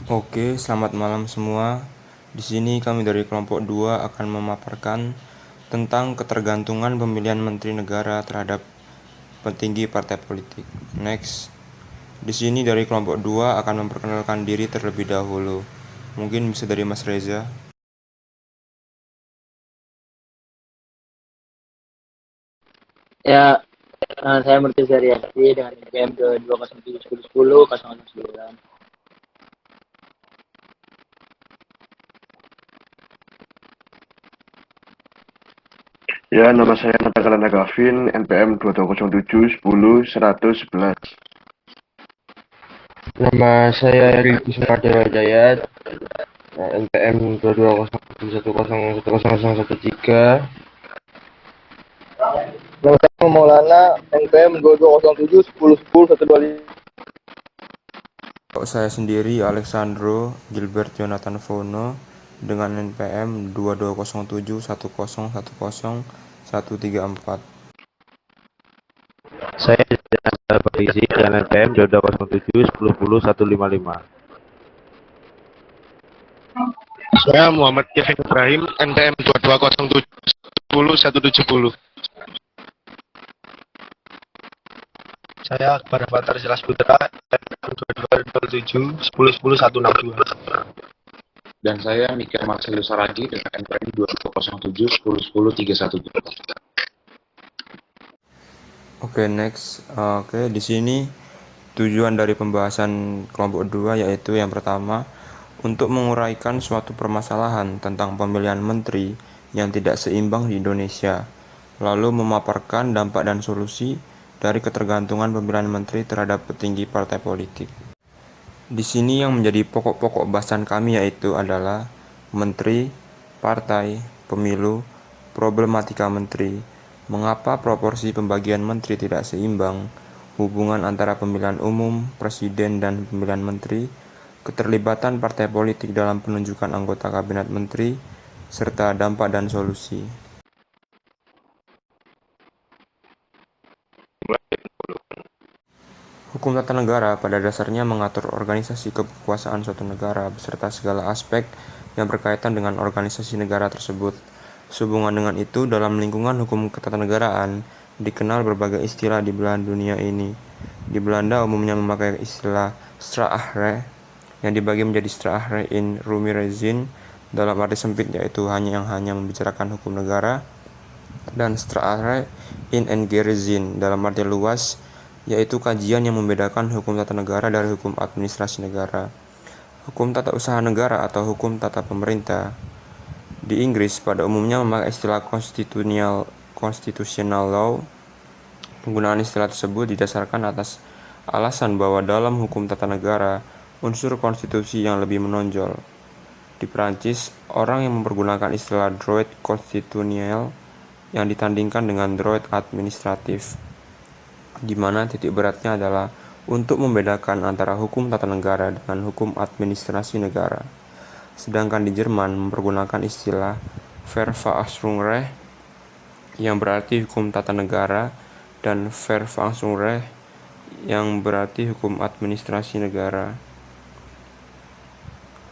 Oke, selamat malam semua. Di sini kami dari kelompok 2 akan memaparkan tentang ketergantungan pemilihan menteri negara terhadap petinggi partai politik. Next. Di sini dari kelompok 2 akan memperkenalkan diri terlebih dahulu. Mungkin bisa dari Mas Reza. Ya, saya Murtiza Rianti dengan NPM ke 2071010 009. Ya, nama saya Natakalana Gavin, NPM 22071011. Nama saya Riki Sumardewa Jayat, NPM 2207101013. Nama saya Maulana, NPM 22071010 125. Saya sendiri Alexandro Gilbert Jonathan Fono dengan NPM 22071010134134. Saya Jangan Berisi dengan NPM 2207 10 10 155. Saya Muhammad Kevin Ibrahim, NPM 2207 10 Saya Akbar Fatar Jelas Putra, NPM 2207 10 10 162. Dan saya Mika Marcelo Saragi dengan NPM 2207 10 10 312. Oke, next. Oke, di sini tujuan dari pembahasan kelompok 2 yaitu yang pertama, untuk menguraikan suatu permasalahan tentang pemilihan menteri yang tidak seimbang di Indonesia, lalu memaparkan dampak dan solusi dari ketergantungan pemilihan menteri terhadap petinggi partai politik. Di sini yang menjadi pokok-pokok bahasan kami yaitu adalah menteri, partai, pemilu, problematika menteri, mengapa proporsi pembagian menteri tidak seimbang, hubungan antara pemilihan umum, presiden, dan pemilihan menteri, keterlibatan partai politik dalam penunjukan anggota kabinet menteri, serta dampak dan solusi. Hukum tata negara pada dasarnya mengatur organisasi kekuasaan suatu negara beserta segala aspek yang berkaitan dengan organisasi negara tersebut. Sehubungan dengan itu, dalam lingkungan hukum ketatanegaraan dikenal berbagai istilah di belahan dunia ini. Di Belanda umumnya memakai istilah Strafrecht yang dibagi menjadi Strafrecht in Ruimrechtszin dalam arti sempit yaitu hanya membicarakan hukum negara, dan Strafrecht in Engerechtszin dalam arti luas yaitu kajian yang membedakan hukum tata negara dari hukum administrasi negara. Hukum tata usaha negara atau hukum tata pemerintah di Inggris pada umumnya memakai istilah constitutional law. Penggunaan istilah tersebut didasarkan atas alasan bahwa dalam hukum tata negara unsur konstitusi yang lebih menonjol. Di Prancis, orang yang mempergunakan istilah droit constitutionnel yang ditandingkan dengan droit administratif, di mana titik beratnya adalah untuk membedakan antara hukum tata negara dengan hukum administrasi negara. Sedangkan di Jerman mempergunakan istilah Verfassungsrecht yang berarti hukum tata negara dan Verfassungsrecht yang berarti hukum administrasi negara.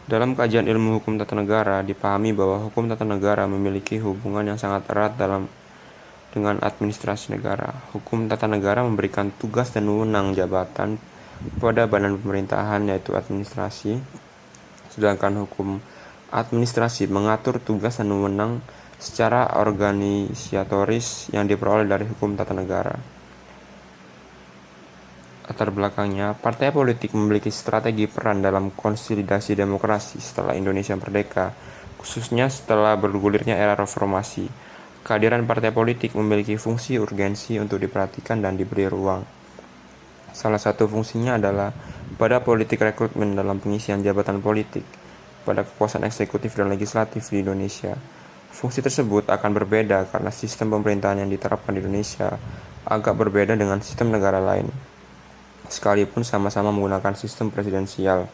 Dalam kajian ilmu hukum tata negara dipahami bahwa hukum tata negara memiliki hubungan yang sangat erat dengan administrasi negara. Hukum tata negara memberikan tugas dan wewenang jabatan pada badan pemerintahan yaitu administrasi, sedangkan hukum administrasi mengatur tugas dan wewenang secara organisatoris yang diperoleh dari hukum tata negara. Latar belakangnya, partai politik memiliki strategi peran dalam konsolidasi demokrasi setelah Indonesia merdeka, khususnya setelah bergulirnya era reformasi. Kehadiran partai politik memiliki fungsi urgensi untuk diperhatikan dan diberi ruang. Salah satu fungsinya adalah pada politik rekrutmen dalam pengisian jabatan politik pada kekuasaan eksekutif dan legislatif di Indonesia. Fungsi tersebut akan berbeda karena sistem pemerintahan yang diterapkan di Indonesia agak berbeda dengan sistem negara lain. Sekalipun sama-sama menggunakan sistem presidensial,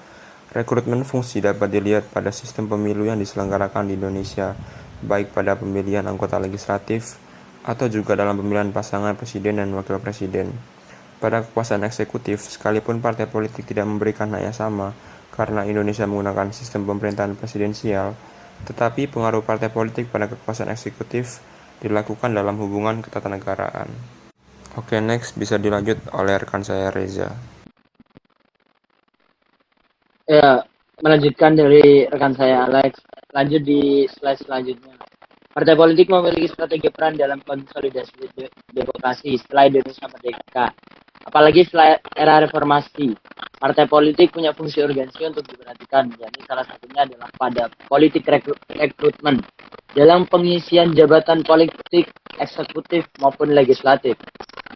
rekrutmen fungsi dapat dilihat pada sistem pemilu yang diselenggarakan di Indonesia, baik pada pemilihan anggota legislatif atau juga dalam pemilihan pasangan presiden dan wakil presiden. Pada kekuasaan eksekutif, sekalipun partai politik tidak memberikan hak yang sama, karena Indonesia menggunakan sistem pemerintahan presidensial, tetapi pengaruh partai politik pada kekuasaan eksekutif dilakukan dalam hubungan ketatanegaraan. Oke, next bisa dilanjut oleh rekan saya Reza. Ya, melanjutkan dari rekan saya Alex. Lanjut di slide selanjutnya. Partai politik memiliki strategi peran dalam konsolidasi demokrasi setelah Indonesia merdeka. Apalagi setelah era reformasi, partai politik punya fungsi urgensi untuk diperhatikan. Jadi salah satunya adalah pada politik rekrutmen dalam pengisian jabatan politik eksekutif maupun legislatif.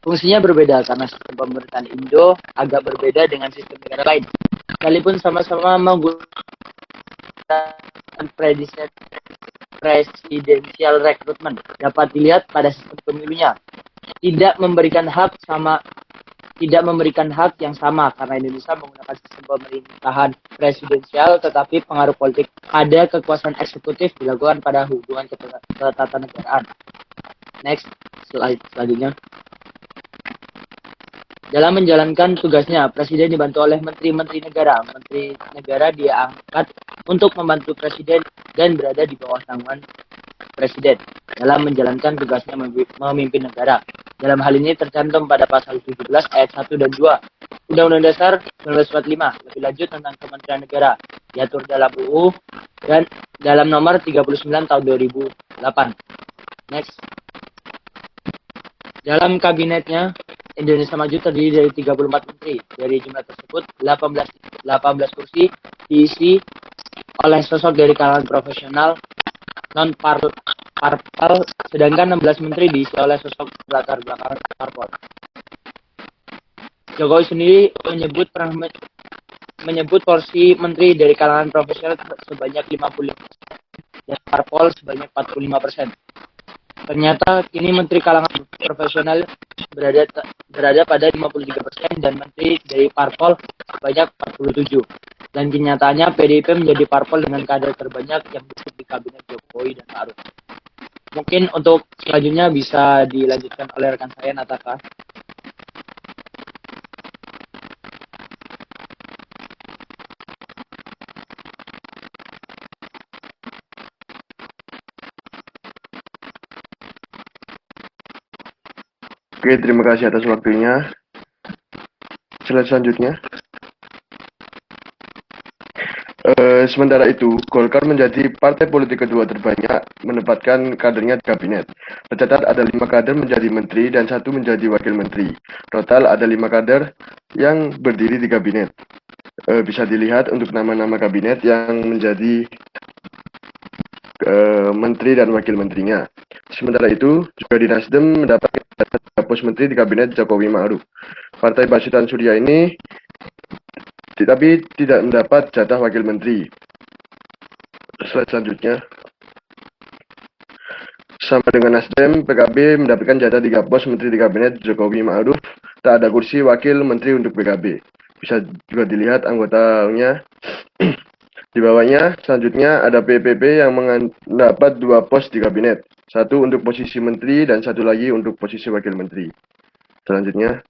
Fungsinya berbeda karena sistem pemerintahan Indo agak berbeda dengan sistem negara lain. Sekalipun sama-sama menggunakan presidensial rekrutmen, dapat dilihat pada sistem pemilunya tidak memberikan hak yang sama karena Indonesia menggunakan sistem pemerintahan presidensial, tetapi pengaruh politik pada kekuasaan eksekutif dilakukan pada hubungan ketatanegaraan. Next, slide selanjutnya. Dalam menjalankan tugasnya, Presiden dibantu oleh Menteri-Menteri Negara. Menteri Negara diangkat untuk membantu Presiden dan berada di bawah naungan Presiden dalam menjalankan tugasnya memimpin negara. Dalam hal ini tercantum pada pasal 17 ayat 1 dan 2 Undang-Undang Dasar 1945. Lebih lanjut tentang Kementerian Negara diatur dalam UU dan dalam nomor 39 tahun 2008. Next. Dalam kabinetnya, Indonesia Maju terdiri dari 34 menteri. Dari jumlah tersebut, 18 kursi diisi oleh sosok dari kalangan profesional non-parpol, sedangkan 16 menteri diisi oleh sosok latar belakang parpol. Jokowi sendiri menyebut porsi menteri dari kalangan profesional sebanyak 50% dan parpol sebanyak 45%. Ternyata kini menteri kalangan profesional berada pada 53% dan menteri dari parpol sebanyak 47%. Dan kenyataannya PDIP menjadi parpol dengan kader terbanyak yang duduk di kabinet Jokowi dan Ma'ruf. Mungkin untuk selanjutnya bisa dilanjutkan oleh rekan saya Nataka. Oke, terima kasih atas waktunya. Slide selanjutnya. Sementara itu, Golkar menjadi partai politik kedua terbanyak menempatkan kadernya di kabinet. Tercatat ada 5 kader menjadi menteri dan 1 menjadi wakil menteri. Total ada 5 kader yang berdiri di kabinet. Bisa dilihat untuk nama-nama kabinet yang menjadi menteri dan wakil menterinya. Sementara itu, juga di Nasdem mendapatkan pos menteri di kabinet Jokowi Ma'ruf. Partai Basuki Surya ini tapi tidak mendapat jatah wakil menteri. Slide selanjutnya. Sama dengan Nasdem, PKB mendapatkan jatah 3 pos menteri di kabinet Jokowi Ma'ruf. Tak ada kursi wakil menteri untuk PKB. Bisa juga dilihat anggotanya. Di bawahnya, selanjutnya ada PPP yang mendapat 2 pos di kabinet. 1 untuk posisi menteri dan 1 lagi untuk posisi wakil menteri. Selanjutnya.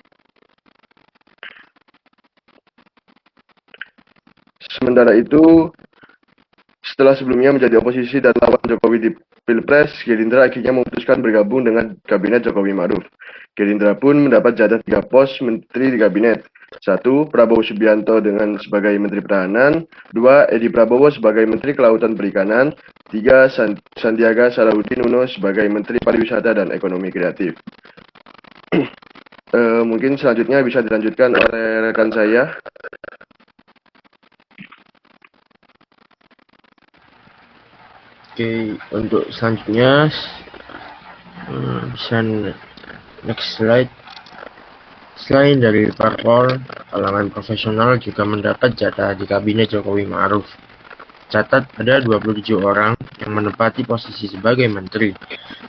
Sementara itu, setelah sebelumnya menjadi oposisi dan lawan Jokowi di Pilpres, Gerindra akhirnya memutuskan bergabung dengan kabinet Jokowi Ma'ruf. Gerindra pun mendapat jatah 3 pos menteri di kabinet. 1. Prabowo Subianto dengan sebagai Menteri Pertahanan. 2. Edi Prabowo sebagai Menteri Kelautan Perikanan. 3. Sandiaga Salahuddin Uno sebagai Menteri Pariwisata dan Ekonomi Kreatif. Mungkin selanjutnya bisa dilanjutkan oleh rekan saya. Oke, untuk selanjutnya bisa next slide. Selain dari parpol, kalangan profesional juga mendapat jatah di kabinet Jokowi Ma'ruf. Catat ada 27 orang yang menempati posisi sebagai menteri,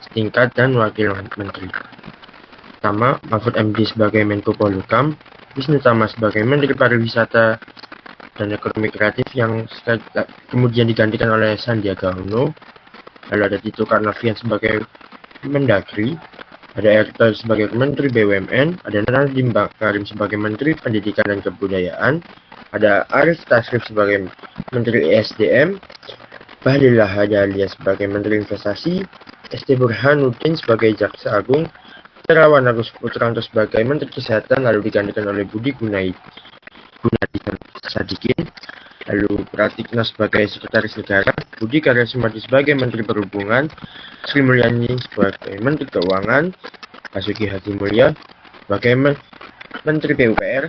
setingkat dan wakil menteri. Pertama, Mahfud MD sebagai Menko Polhukam, Wisnu Tama sebagai Menteri Pariwisata dan Ekonomi Kreatif yang kemudian digantikan oleh Sandiaga Uno. Lalu ada Tito Karnavian sebagai Mendagri, Ada Erick Thohir sebagai Menteri BUMN, ada Nadiem Makarim sebagai Menteri Pendidikan dan Kebudayaan, ada Arif Tasrif sebagai Menteri ESDM, Bahlil Lahadalia sebagai Menteri Investasi, ST Burhanuddin sebagai Jaksa Agung, Terawan Agus Putranto sebagai Menteri Kesehatan lalu digantikan oleh Budi Gunadi Sadikin, lalu Pratikno sebagai Sekretaris Negara, Budi Karya Sumadi sebagai Menteri Perhubungan, Sri Mulyani sebagai Menteri Keuangan, Basuki Hadimulyo sebagai Menteri PUPR,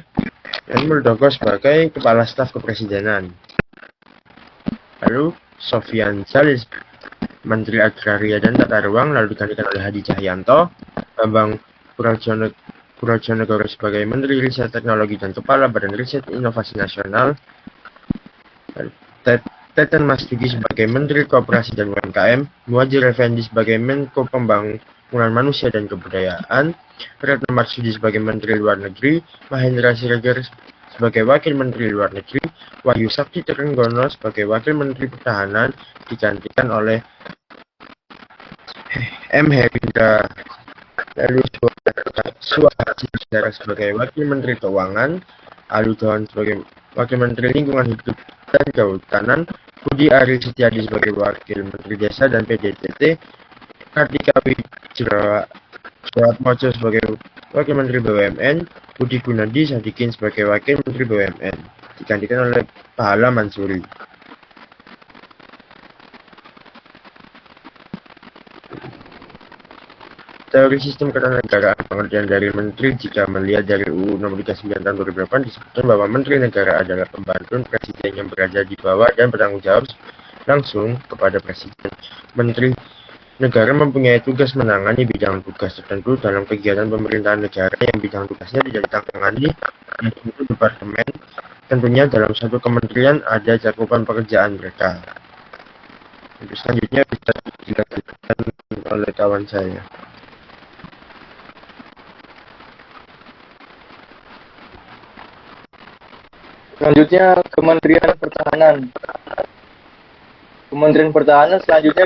dan Muldoko sebagai Kepala Staf Kepresidenan. Lalu Sofyan Jalil Menteri Agraria dan Tata Ruang lalu digantikan oleh Hadi Cahyanto, Bambang Brojonegoro sebagai Menteri Riset Teknologi dan Kepala Badan Riset Inovasi Nasional, Teten Mas Duki sebagai Menteri Koperasi dan UMKM, Muhadjir Effendi sebagai Menko Pembangunan Manusia dan Kebudayaan, Retno Marsudi sebagai Menteri Luar Negeri, Mahendra Siregar sebagai Wakil Menteri Luar Negeri, Wahyu Sakti Trenggono sebagai Wakil Menteri Pertahanan digantikan oleh M. Herindra, lalu Suhaji Negara sebagai Wakil Menteri Keuangan, Aludoan sebagai Wakil Menteri Lingkungan Hidup dan Kehutanan, Budi Ari Setiadi sebagai Wakil Menteri Desa dan PDTT, Kartika Wijatmoko sebagai Wakil Menteri BUMN, Budi Gunadi Sadikin sebagai Wakil Menteri BUMN, digantikan oleh Pahala Mansuri. Teori sistem ketatanegaraan pengertian dari menteri jika melihat dari UU Nomor 39 Tahun 2008 disebutkan bahwa menteri negara adalah pembantu presiden yang berada di bawah dan bertanggung jawab langsung kepada presiden. Menteri negara mempunyai tugas menangani bidang tugas tertentu dalam kegiatan pemerintahan negara yang bidang tugasnya tidak ditangani oleh suatu departemen. Tentunya dalam satu kementerian ada cakupan pekerjaan mereka. Untuk selanjutnya bisa dilanjutkan oleh kawan saya. Selanjutnya Kementerian Pertahanan. Kementerian Pertahanan selanjutnya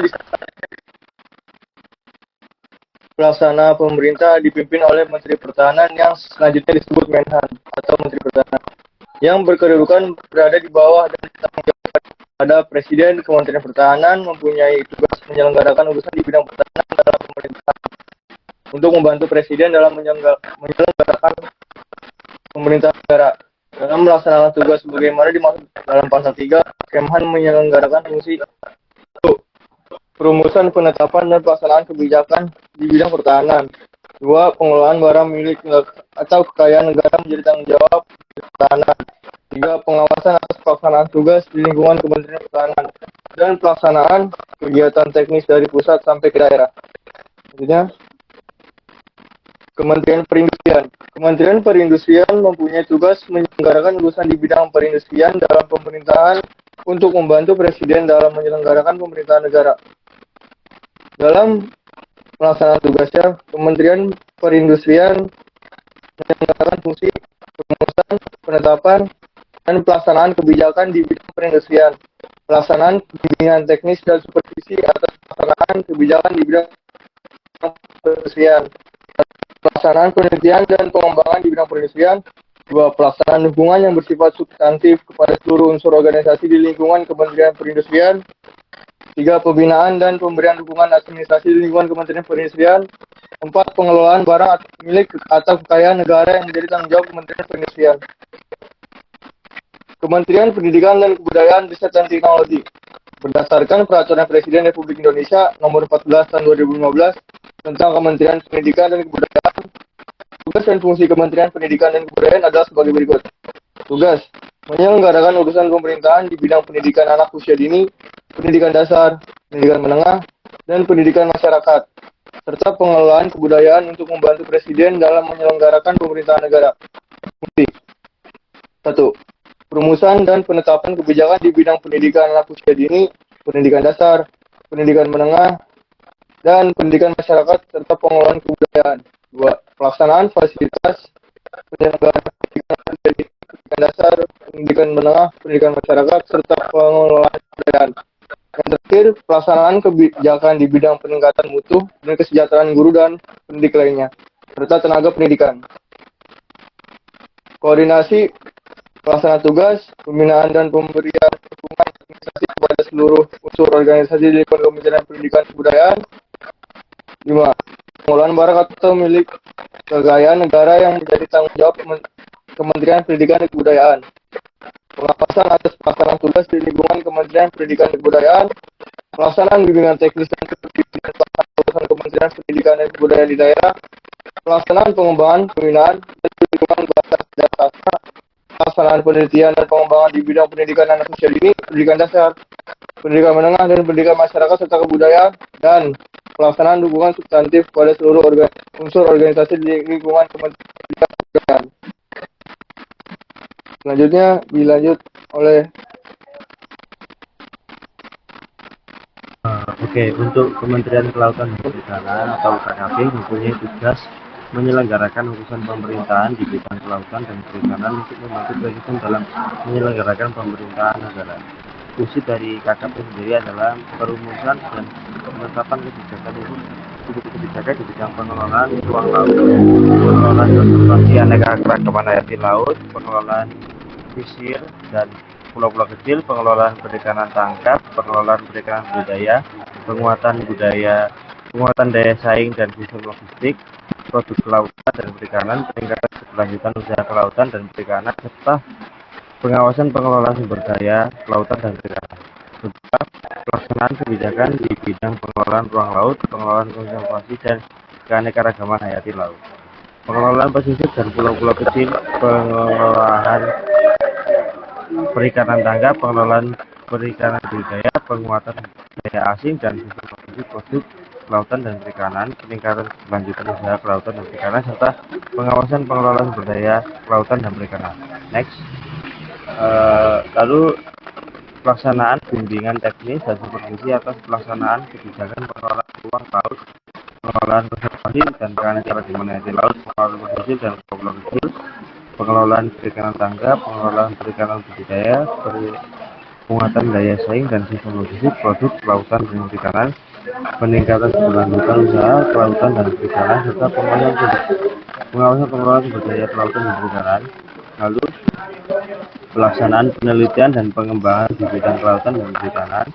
pelaksana pemerintah dipimpin oleh Menteri Pertahanan yang selanjutnya disebut Menhan atau Menteri Pertahanan, yang berkedudukan berada di bawah dan bertanggung jawab pada Presiden. Kementerian Pertahanan mempunyai tugas menyelenggarakan urusan di bidang pertahanan dalam pemerintahan untuk membantu Presiden dalam menyelenggarakan pemerintahan negara. Dalam melaksanakan tugas sebagaimana dimaksud dalam pasal 3, Kemhan menyelenggarakan fungsi 1. Perumusan, penetapan, dan pelaksanaan kebijakan di bidang pertahanan. 2. Pengelolaan barang milik atau kekayaan negara menjadi tanggung jawab pertahanan. 3. Pengawasan atas pelaksanaan tugas di lingkungan Kementerian Pertahanan dan pelaksanaan kegiatan teknis dari pusat sampai ke daerah. Selanjutnya, Kementerian Perindustrian. Kementerian Perindustrian mempunyai tugas menyelenggarakan urusan di bidang perindustrian dalam pemerintahan untuk membantu Presiden dalam menyelenggarakan pemerintahan negara. Dalam pelaksanaan tugasnya, Kementerian Perindustrian menyelenggarakan fungsi perumusan, penetapan, dan pelaksanaan kebijakan di bidang perindustrian, pelaksanaan bimbingan teknis dan supervisi atas pelaksanaan kebijakan di bidang perindustrian, pelaksanaan penelitian dan pengembangan di bidang perindustrian. 2. Pelaksanaan dukungan yang bersifat substantif kepada seluruh unsur organisasi di lingkungan Kementerian Perindustrian. 3. Pembinaan dan pemberian dukungan administrasi di lingkungan Kementerian Perindustrian. 4. Pengelolaan barang milik atau kekayaan negara yang menjadi tanggung jawab Kementerian Perindustrian. Kementerian Pendidikan dan Kebudayaan, Riset dan Teknologi. Berdasarkan Peraturan Presiden Republik Indonesia Nomor 14 Tahun 2015 tentang Kementerian Pendidikan dan Kebudayaan, tugas dan fungsi Kementerian Pendidikan dan Kebudayaan adalah sebagai berikut. Tugas: menyelenggarakan urusan pemerintahan di bidang pendidikan anak usia dini, pendidikan dasar, pendidikan menengah, dan pendidikan masyarakat, serta pengelolaan kebudayaan untuk membantu Presiden dalam menyelenggarakan pemerintahan negara. Fungsi: 1. Perumusan dan penetapan kebijakan di bidang pendidikan anak usia dini, pendidikan dasar, pendidikan menengah, dan pendidikan masyarakat serta pengelolaan kebudayaan. 2. Pelaksanaan fasilitas penyelenggaraan pendidikan dasar, pendidikan menengah, pendidikan masyarakat serta pengelolaan kebudayaan. Yang terakhir, pelaksanaan kebijakan di bidang peningkatan mutu dan kesejahteraan guru dan pendidik lainnya, serta tenaga pendidikan. Koordinasi pelaksana tugas, pembinaan dan pemberian dukungan administrasi kepada seluruh unsur organisasi di lingkungan Kementerian Pendidikan dan Kebudayaan. 5. Pengelolaan barang atau milik kekayaan negara yang menjadi tanggung jawab Kementerian Pendidikan dan Kebudayaan. Pengawasan atas pelaksanaan tugas di lingkungan Kementerian Pendidikan dan Kebudayaan, pelaksanaan bimbingan teknis dan pelaksanaan urusan Kementerian Pendidikan dan Kebudayaan di daerah, pelaksanaan pengembangan, pembinaan, dan lingkungan bahasa dan sastra, pelaksanaan penelitian dan pengembangan di bidang pendidikan anak usia dini, pendidikan dasar, pendidikan menengah dan pendidikan masyarakat serta kebudayaan, dan pelaksanaan dukungan substantif pada seluruh unsur organisasi di lingkungan Kementerian Pendidikan dan Kebudayaan. Selanjutnya dilanjut oleh Oke, untuk Kementerian Kelautan dan Perikanan atau KKP mempunyai tugas menyelenggarakan urusan pemerintahan di bidang kelautan dan perikanan untuk membantu presiden dalam menyelenggarakan pemerintahan negara. Fungsi dari KKP sendiri adalah perumusan dan penetapan kebijakan di bidang pengelolaan ruang laut, pengelolaan konservasi aneka-keragaman hayati laut, pengelolaan pesisir dan pulau-pulau kecil, pengelolaan perikanan tangkap, pengelolaan perikanan budaya, penguatan daya saing dan sistem logistik, produk kelautan dan perikanan, peningkatan keberlanjutan usaha kelautan dan perikanan, serta pengawasan pengelolaan sumber daya kelautan dan perikanan. Kedua, pelaksanaan kebijakan di bidang pengelolaan ruang laut, pengelolaan konservasi dan keanekaragaman hayati laut, pengelolaan pesisir dan pulau-pulau kecil, pengelolaan perikanan tangkap, pengelolaan perikanan budaya, penguatan daya asing dan sistem logistik produk kelautan dan perikanan, peningkatan keberlanjutan usaha kelautan dan perikanan, serta pengawasan pengelolaan sumber daya kelautan dan perikanan. Next. Lalu pelaksanaan bimbingan teknis dan supervisi atas pelaksanaan kebijakan pengelolaan ruang laut, pengelolaan konservasi dan keanekaragaman hayati laut, pengelolaan pesisir dan pulau kecil, pengelolaan perikanan tangkap, pengelolaan perikanan budidaya, penguatan daya saing dan sistem logistik produk kelautan dan perikanan, peningkatan keberlanjutan usaha kelautan dan perikanan, serta pengawasan pengelolaan sumber daya kelautan dan perikanan. Lalu pelaksanaan penelitian dan pengembangan di bidang kelautan dan perikanan,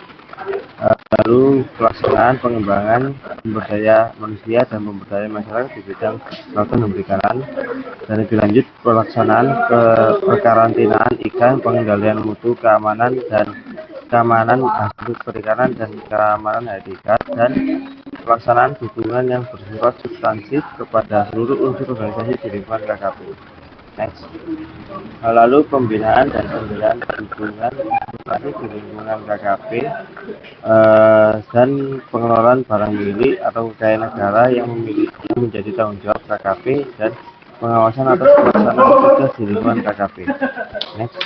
lalu pelaksanaan pengembangan sumber daya manusia dan pemberdayaan masyarakat di bidang kelautan dan perikanan, dan lebih lanjut pelaksanaan kekarantinaan ikan, pengendalian mutu, keamanan hasil perikanan dan keamanan hayati ikan, dan pelaksanaan dukungan yang bersifat substansif kepada seluruh unsur organisasi di lingkungan KKP. Next. Lalu pembinaan dan pemberian dukungan administrasi di lingkungan KKP dan pengelolaan barang milik atau kekayaan negara yang menjadi tanggung jawab KKP dan pengawasan atas pelaksanaan tugas di lingkungan KKP. Next.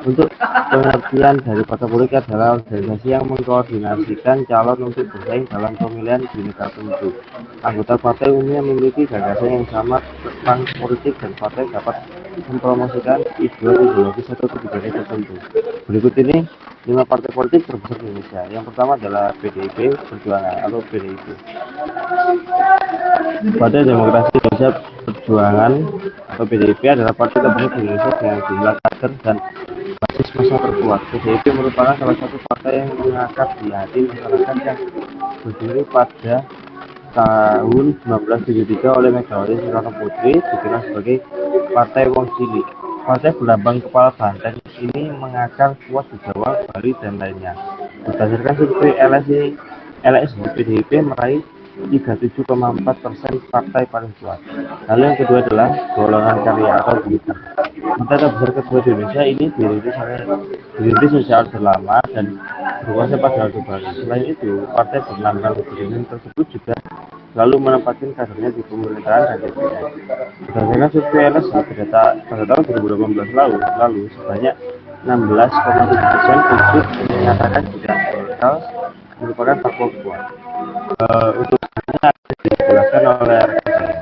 Untuk pengertian dari partai politik adalah organisasi yang mengkoordinasikan calon untuk bersaing dalam pemilihan di negara tertentu. Anggota partai umumnya memiliki gagasan yang sama tentang politik dan partai dapat mempromosikan ideologis atau kebijakan tertentu. Berikut ini 5 partai politik terbesar di Indonesia. Yang pertama adalah PDIP Perjuangan atau PDIP. Partai Demokrasi Indonesia Perjuangan atau PDIP adalah partai terbesar di Indonesia dengan jumlah kader dan basis massa terkuat. PDIP merupakan salah satu partai yang mengakar di hati masyarakat yang berdiri pada tahun 1973 oleh Megawati Soekarno Putri, dikenal sebagai Partai Wong Cilik. Partai berlambang kepala banteng ini mengakar kuat di Jawa, Bali, dan lainnya. Berdasarkan survei LSI, PDIP meraih 37,4% partai paling kuat. Lalu yang kedua adalah golongan karya atau buruh. Partai terbesar kedua di Indonesia ini dirintis sejak Orde Lama dan berkuasa pada Orde Baru. Selain itu, partai berlambang beringin tersebut juga selalu menempatkan kadernya di pemerintahan dan DPR. Berdasarkan survei LSI pada tahun 2018 lalu sebanyak 16,7% penduduk menyatakan tidak bakal merupakan parpol kuat. Untuk dijelaskan oleh saya.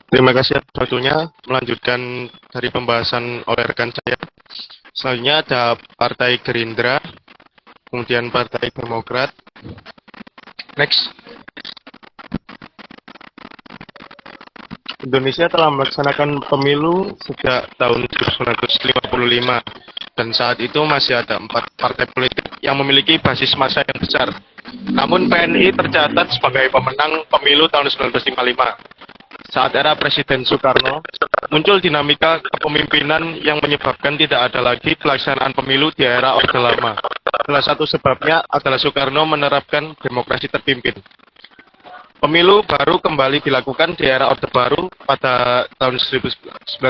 Terima kasih atas satunya melanjutkan dari pembahasan oleh rekan saya. Selanjutnya ada Partai Gerindra, kemudian Partai Demokrat. Next. Indonesia telah melaksanakan pemilu sejak tahun 1955 dan saat itu masih ada 4 partai politik yang memiliki basis massa yang besar. Namun PNI tercatat sebagai pemenang pemilu tahun 1955. Saat era Presiden Soekarno, muncul dinamika kepemimpinan yang menyebabkan tidak ada lagi pelaksanaan pemilu di era Orde Lama. Salah satu sebabnya adalah Soekarno menerapkan demokrasi terpimpin. Pemilu baru kembali dilakukan di era Orde Baru pada tahun 1971.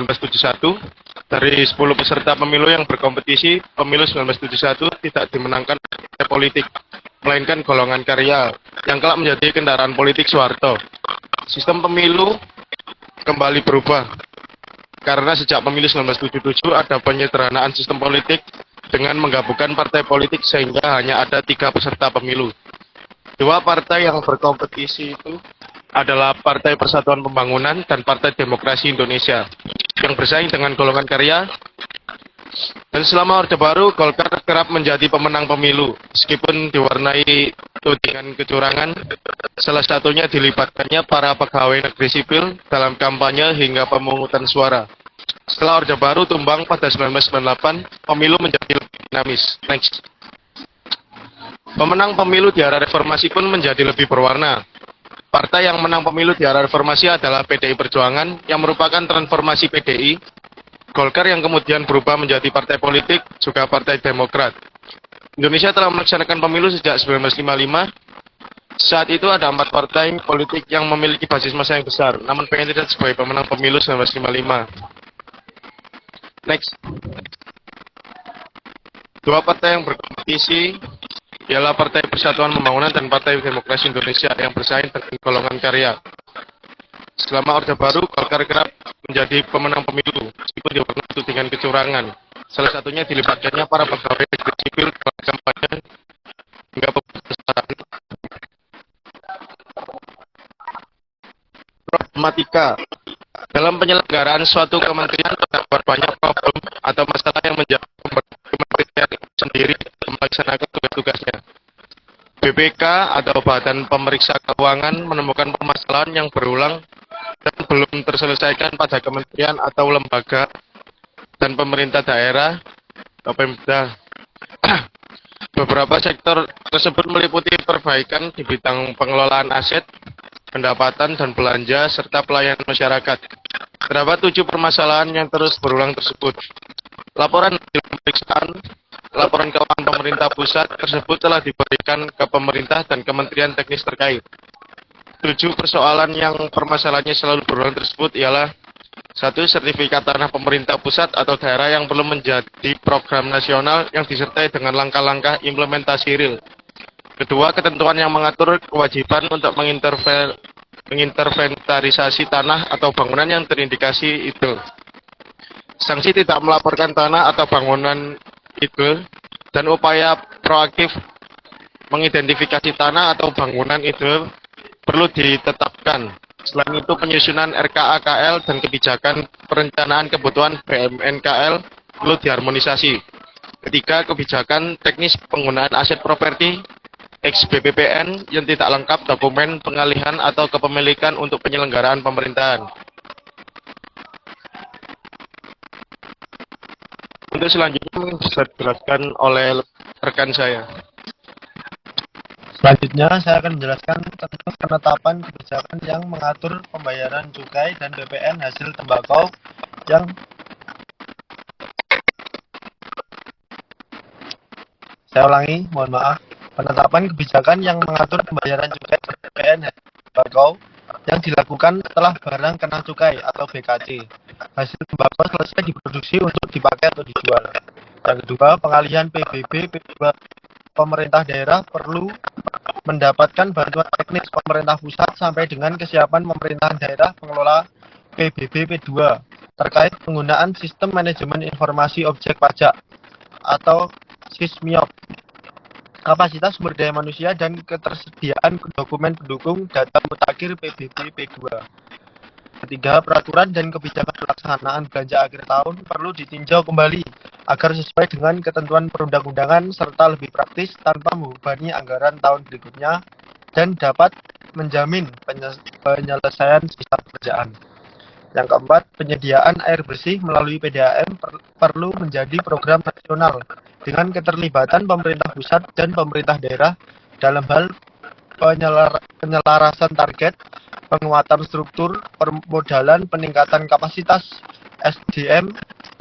Dari 10 peserta pemilu yang berkompetisi, pemilu 1971 tidak dimenangkan partai politik, melainkan golongan karya yang kelak menjadi kendaraan politik Soeharto. Sistem pemilu kembali berubah karena sejak pemilu 1977 ada penyederhanaan sistem politik dengan menggabungkan partai politik sehingga hanya ada 3 peserta pemilu. 2 partai yang berkompetisi itu adalah Partai Persatuan Pembangunan dan Partai Demokrasi Indonesia yang bersaing dengan golongan karya. Dan selama Orde Baru, Golkar kerap menjadi pemenang pemilu meskipun diwarnai tudingan kecurangan, salah satunya dilibatkannya para pegawai negeri sipil dalam kampanye hingga pemungutan suara. Setelah Orde Baru tumbang pada 1998, pemilu menjadi lebih dinamis. Next. Pemenang pemilu di era reformasi pun menjadi lebih berwarna. Partai yang menang pemilu di era reformasi adalah PDI Perjuangan yang merupakan transformasi PDI, Golkar yang kemudian berubah menjadi partai politik, juga Partai Demokrat. Indonesia telah melaksanakan pemilu sejak 1955. Saat itu ada 4 partai politik yang memiliki basis massa yang besar, namun PNI tidak sebagai pemenang pemilu 1955. Next. 2 partai yang berkompetisi ialah Partai Persatuan Pembangunan dan Partai Demokrasi Indonesia yang bersaing dengan golongan karya. Selama Orde Baru, Golkar kerap menjadi pemenang pemilu, meskipun diwarnai tudingan kecurangan. Salah satunya dilibatkannya para pegawai negeri sipil dalam kampanye hingga pemungutan. Problematika dalam penyelenggaraan suatu kementerian terdapat banyak problem atau masalah yang menjadi kementerian sendiri melaksanakan tugas-tugasnya. BPK atau Badan Pemeriksa Keuangan menemukan permasalahan yang berulang dan belum terselesaikan pada kementerian atau lembaga dan pemerintah daerah atau Pemda. Beberapa sektor tersebut meliputi perbaikan di bidang pengelolaan aset, pendapatan dan belanja, serta pelayanan masyarakat. Terdapat 7 permasalahan yang terus berulang tersebut. Laporan pemeriksaan laporan keuangan pemerintah pusat tersebut telah diberikan ke pemerintah dan kementerian teknis terkait. 7 persoalan yang permasalahannya selalu berulang tersebut ialah 1. Sertifikat tanah pemerintah pusat atau daerah yang belum menjadi program nasional yang disertai dengan langkah-langkah implementasi real. 2. Ketentuan yang mengatur kewajiban untuk menginventarisasi tanah atau bangunan yang terindikasi itu. Sanksi tidak melaporkan tanah atau bangunan itu dan upaya proaktif mengidentifikasi tanah atau bangunan itu perlu ditetapkan. Selain itu, penyusunan RKA-KL dan kebijakan perencanaan kebutuhan BMNKL perlu diharmonisasi. 3. Kebijakan teknis penggunaan aset properti ex-BPPN yang tidak lengkap dokumen pengalihan atau kepemilikan untuk penyelenggaraan pemerintahan. Untuk selanjutnya bisa dijelaskan oleh rekan saya. Selanjutnya, saya akan menjelaskan tentang penetapan kebijakan yang mengatur pembayaran cukai dan BPN hasil tembakau yang saya ulangi, mohon maaf. Penetapan kebijakan yang mengatur pembayaran cukai dan BPN hasil tembakau yang dilakukan setelah barang kena cukai atau BKC. Hasil tembakau selesai diproduksi untuk dipakai atau dijual. Yang kedua, pengalihan PBB P2 pemerintah daerah perlu mendapatkan bantuan teknis pemerintah pusat sampai dengan kesiapan pemerintahan daerah pengelola PBB P2 terkait penggunaan sistem manajemen informasi objek pajak atau SISMIOP, kapasitas sumber daya manusia dan ketersediaan dokumen pendukung data mutakhir PBB P2. Ketiga, peraturan dan kebijakan pelaksanaan belanja akhir tahun perlu ditinjau kembali agar sesuai dengan ketentuan perundang-undangan serta lebih praktis tanpa membebani anggaran tahun berikutnya dan dapat menjamin penyelesaian sisa pekerjaan. Yang keempat, penyediaan air bersih melalui PDAM perlu menjadi program nasional dengan keterlibatan pemerintah pusat dan pemerintah daerah dalam hal penyelarasan target, penguatan struktur, permodalan, peningkatan kapasitas SDM,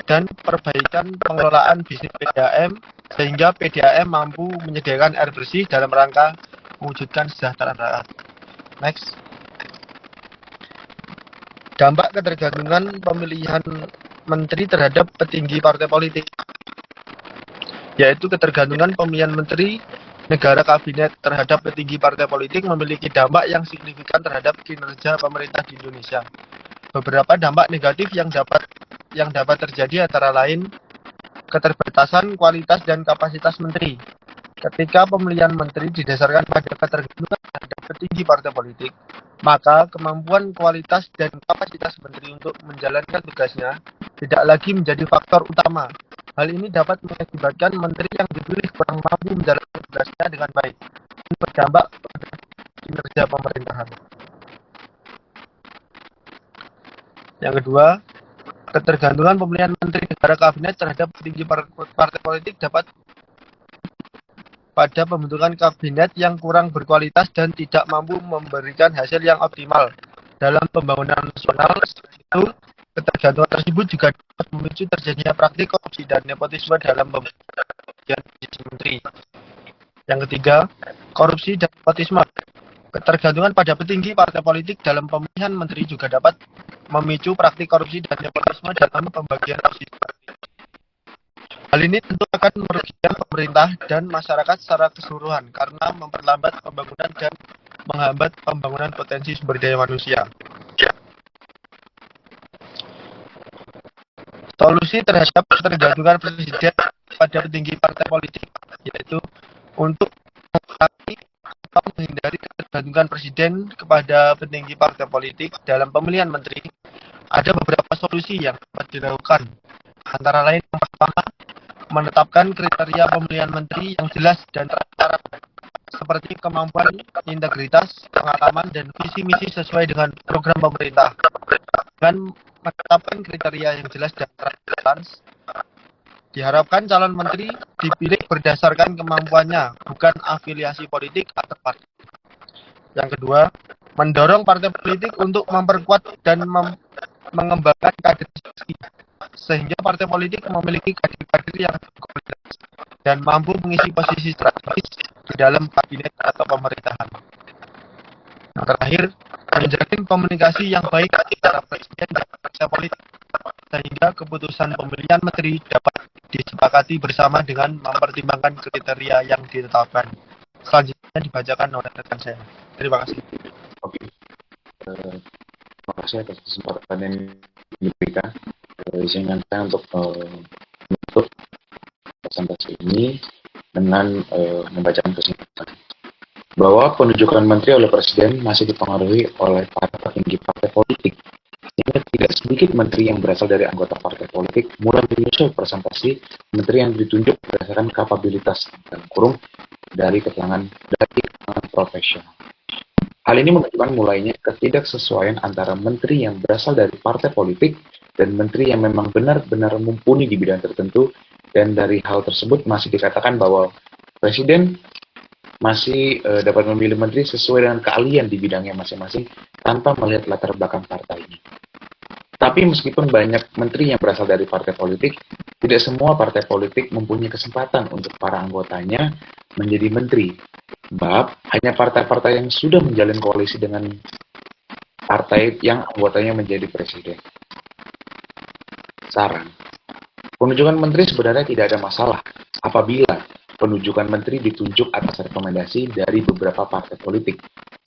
dan perbaikan pengelolaan bisnis PDAM sehingga PDAM mampu menyediakan air bersih dalam rangka mewujudkan kesejahteraan rakyat. Next. Dampak ketergantungan pemilihan menteri terhadap petinggi partai politik, yaitu ketergantungan pemilihan menteri negara kabinet terhadap petinggi partai politik memiliki dampak yang signifikan terhadap kinerja pemerintah di Indonesia. Beberapa dampak negatif yang dapat terjadi antara lain keterbatasan kualitas dan kapasitas menteri. Ketika pemilihan menteri didasarkan pada ketergantungan terhadap petinggi partai politik, maka kemampuan kualitas dan kapasitas menteri untuk menjalankan tugasnya tidak lagi menjadi faktor utama. Hal ini dapat mengakibatkan menteri yang dipilih kurang mampu menjalankan tugasnya dengan baik dan berdampak pada kinerja pemerintahan. Yang kedua, ketergantungan pemilihan menteri negara kabinet terhadap petinggi partai politik dapat pada pembentukan kabinet yang kurang berkualitas dan tidak mampu memberikan hasil yang optimal dalam pembangunan nasional. Itu ketergantungan tersebut juga dapat memicu terjadinya praktik korupsi dan nepotisme dalam pembagian posisi menteri. Yang ketiga, korupsi dan nepotisme. Ketergantungan pada petinggi partai politik dalam pemilihan menteri juga dapat memicu praktik korupsi dan nepotisme dalam pembagian posisi menteri. Hal ini tentu akan merugikan pemerintah dan masyarakat secara keseluruhan karena memperlambat pembangunan dan menghambat pembangunan potensi sumber daya manusia. Solusi terhadap ketergantungan presiden pada petinggi partai politik yaitu untuk mengurangi atau menghindari ketergantungan presiden kepada petinggi partai politik dalam pemilihan menteri. Ada beberapa solusi yang dapat dilakukan. Antara lain yang pertama, menetapkan kriteria pemilihan menteri yang jelas dan transparan, seperti kemampuan, integritas, pengalaman, dan visi misi sesuai dengan program pemerintah. Dengan menetapkan kriteria yang jelas dan transparan, diharapkan calon menteri dipilih berdasarkan kemampuannya, bukan afiliasi politik atau partai. Yang kedua, mendorong partai politik untuk memperkuat dan mengembangkan kaderisasi, sehingga partai politik memiliki kader-kader yang berkualitas dan mampu mengisi posisi strategis di dalam kabinet atau pemerintahan. Yang terakhir, menjalin komunikasi yang baik antara presiden dan partai politik, sehingga keputusan pemilihan menteri dapat disepakati bersama dengan mempertimbangkan kriteria yang ditetapkan. Selanjutnya dibacakan oleh rekan saya. Terima kasih. Oke. Terima kasih atas kesempatan yang diberikan. Izinkan saya untuk menutup presentasi ini dengan membacakan kesimpulan bahwa penunjukan menteri oleh presiden masih dipengaruhi oleh para petinggi partai politik, sehingga tidak sedikit menteri yang berasal dari anggota partai politik mulai menyusul presentasi menteri yang ditunjuk berdasarkan kapabilitas dalam kurung dari keterangan profesional. Hal ini menunjukkan mulainya ketidaksesuaian antara menteri yang berasal dari partai politik dan menteri yang memang benar-benar mumpuni di bidang tertentu, dan dari hal tersebut masih dikatakan bahwa presiden masih dapat memilih menteri sesuai dengan keahlian di bidangnya masing-masing tanpa melihat latar belakang partainya. Tapi meskipun banyak menteri yang berasal dari partai politik, tidak semua partai politik mempunyai kesempatan untuk para anggotanya menjadi menteri. Sebab hanya partai-partai yang sudah menjalin koalisi dengan partai yang anggotanya menjadi presiden. Saran, penunjukan menteri sebenarnya tidak ada masalah apabila penunjukan menteri ditunjuk atas rekomendasi dari beberapa partai politik.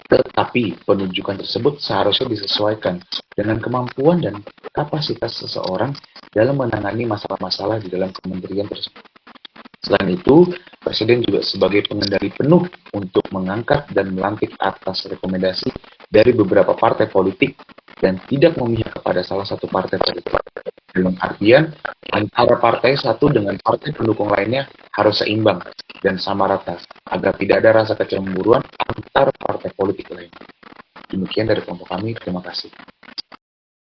Tetapi penunjukan tersebut seharusnya disesuaikan dengan kemampuan dan kapasitas seseorang dalam menangani masalah-masalah di dalam kementerian tersebut. Selain itu, Presiden juga sebagai pengendali penuh untuk mengangkat dan melantik atas rekomendasi dari beberapa partai politik dan tidak memihak kepada salah satu partai politik. Dalam artian, antara partai satu dengan partai pendukung lainnya harus seimbang dan sama rata, agar tidak ada rasa kecemburuan antar partai politik lain. Demikian dari kelompok kami, terima kasih.